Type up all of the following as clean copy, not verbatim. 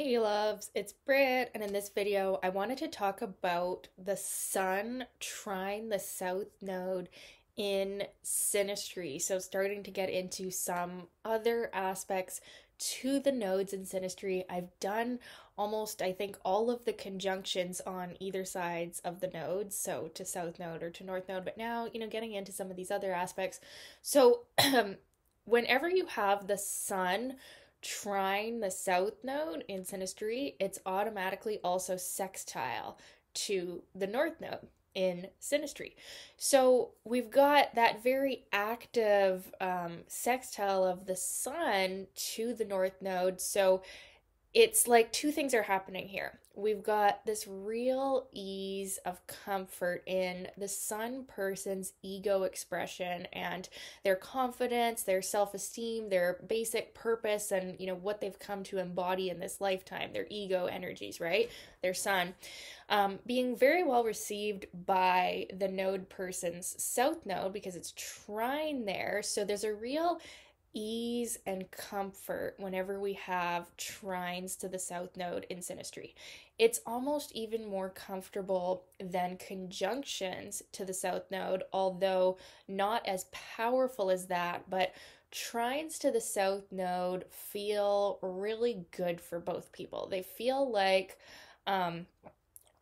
Hey loves, it's Britt, and in this video I wanted to talk about the Sun trine the South Node in Synastry. So starting to get into some other aspects to the nodes in Synastry. I've done almost, I think, all of the conjunctions on either sides of the nodes, so to South Node or to North Node, but now, getting into some of these other aspects. So whenever you have the Sun trine the South Node in Synastry, it's automatically also sextile to the North Node in Synastry. So we've got that very active sextile of the Sun to the North Node. So it's like two things are happening here. We've got this real ease of comfort in the Sun person's ego expression and their confidence, their self-esteem, their basic purpose, and what they've come to embody in this lifetime, their ego energies, right? Their Sun. Being very well received by the node person's South Node because it's trine there. So there's a real ease and comfort whenever we have trines to the South Node in Synastry. It's almost even more comfortable than conjunctions to the South Node, although not as powerful as that, but trines to the South Node feel really good for both people. They feel like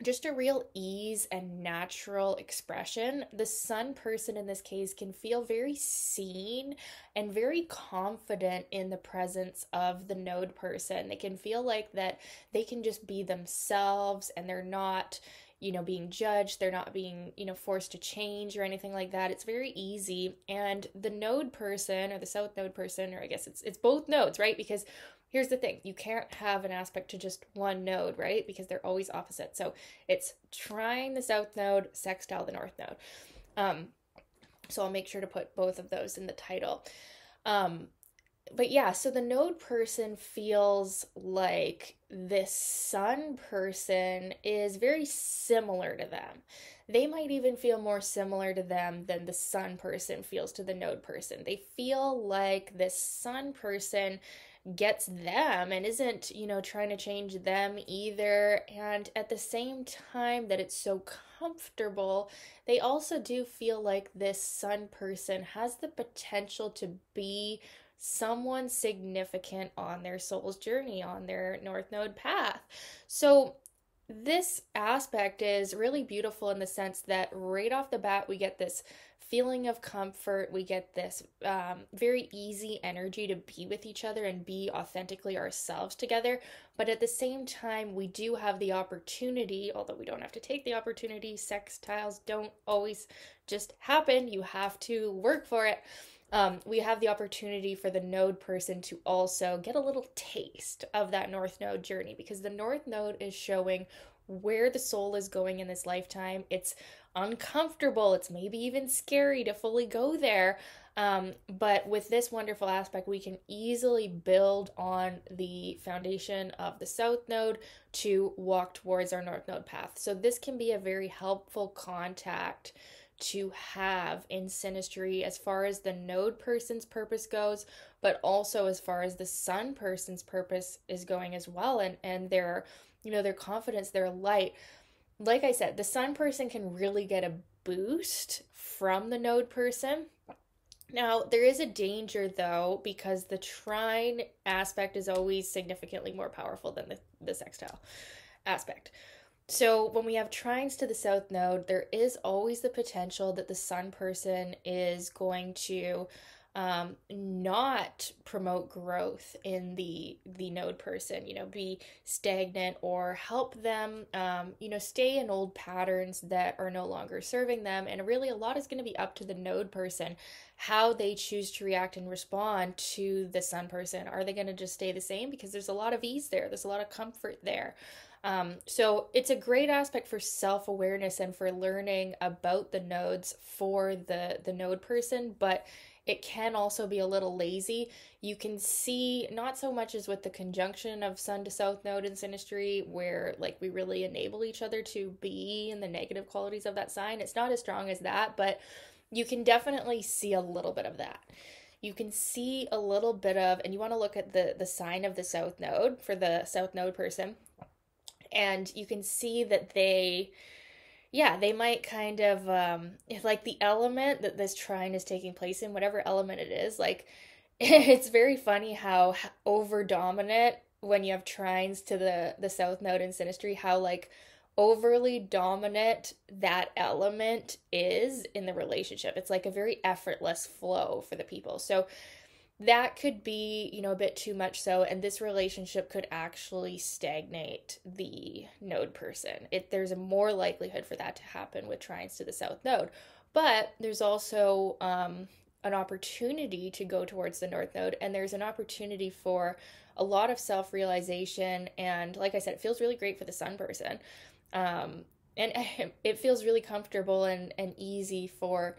just a real ease and natural expression. The Sun person in this case can feel very seen and very confident in the presence of the node person. They can feel like that they can just be themselves and they're not, being judged. They're not being, forced to change or anything like that. It's very easy. And the node person or the South Node person, or I guess it's both nodes, right? Because here's the thing, you can't have an aspect to just one node, right? Because they're always opposite. So it's trine the South Node, sextile the North Node. So I'll make sure to put both of those in the title. But yeah, so the node person feels like this Sun person is very similar to them. They might even feel more similar to them than the Sun person feels to the node person. They feel like this Sun person gets them and isn't, trying to change them either. And at the same time that it's so comfortable, they also do feel like this Sun person has the potential to be someone significant on their soul's journey, on their North Node path. So this aspect is really beautiful in the sense that right off the bat, we get this feeling of comfort. We get this very easy energy to be with each other and be authentically ourselves together. But at the same time, we do have the opportunity, although we don't have to take the opportunity, sextiles don't always just happen. You have to work for it. We have the opportunity for the node person to also get a little taste of that North Node journey, because the North Node is showing where the soul is going in this lifetime. It's uncomfortable. It's maybe even scary to fully go there. But with this wonderful aspect, we can easily build on the foundation of the South Node to walk towards our North Node path. So this can be a very helpful contact to have in Synastry as far as the node person's purpose goes, but also as far as the Sun person's purpose is going as well, and their their confidence, their light. Like I said, the Sun person can really get a boost from the node person. Now, there is a danger though, because the trine aspect is always significantly more powerful than the sextile aspect. So when we have trines to the South Node, there is always the potential that the Sun person is going to not promote growth in the node person, be stagnant or help them, stay in old patterns that are no longer serving them. And really a lot is going to be up to the node person, how they choose to react and respond to the Sun person. Are they going to just stay the same? Because there's a lot of ease there. There's a lot of comfort there. So it's a great aspect for self-awareness and for learning about the nodes for the node person, but it can also be a little lazy. You can see, not so much as with the conjunction of Sun to South Node in Synastry, where like we really enable each other to be in the negative qualities of that sign. It's not as strong as that, but you can definitely see a little bit of that. you can see a little bit of, and you want to look at the sign of the south node for the south node person, and you can see that they might kind of, if like the element that this trine is taking place in, whatever element it is, like it's very funny how over dominant when you have trines to the south node in synastry, how like overly dominant that element is in the relationship. It's like a very effortless flow for the people. So that could be, a bit too much so, and this relationship could actually stagnate the node person. There's a more likelihood for that to happen with trines to the south node, but there's also an opportunity to go towards the north node, and there's an opportunity for a lot of self-realization, and like I said, it feels really great for the sun person. And it feels really comfortable and easy for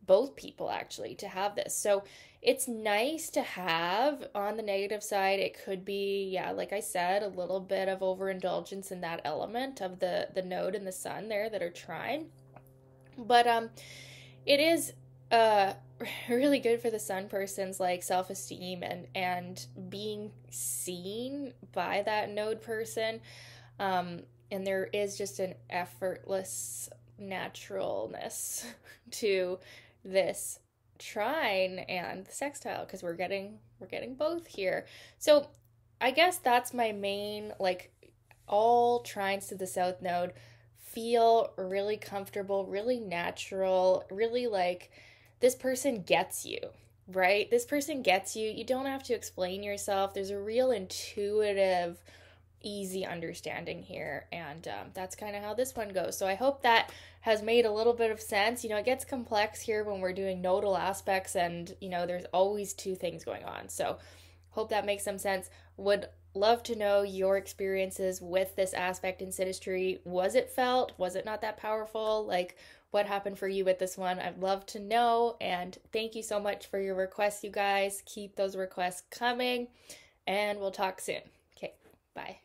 both people actually to have this. So it's nice to have. On the negative side, it could be, yeah, like I said, a little bit of overindulgence in that element of the node and the sun there that are trine. But it is really good for the sun person's like self-esteem and being seen by that node person. And there is just an effortless naturalness to this trine and the sextile, because we're getting both here. So I guess that's my main, like, all trines to the south node feel really comfortable, really natural, really like this person gets you, right? This person gets you. You don't have to explain yourself. There's a real intuitive, easy understanding here, and that's kind of how this one goes. So I hope that has made a little bit of sense. It gets complex here when we're doing nodal aspects, and there's always two things going on. So hope that makes some sense. Would love to know your experiences with this aspect in synastry. Was it felt? Was it not that powerful? Like, what happened for you with this one? I'd love to know, and thank you so much for your requests, you guys. Keep those requests coming, and we'll talk soon. Okay, bye.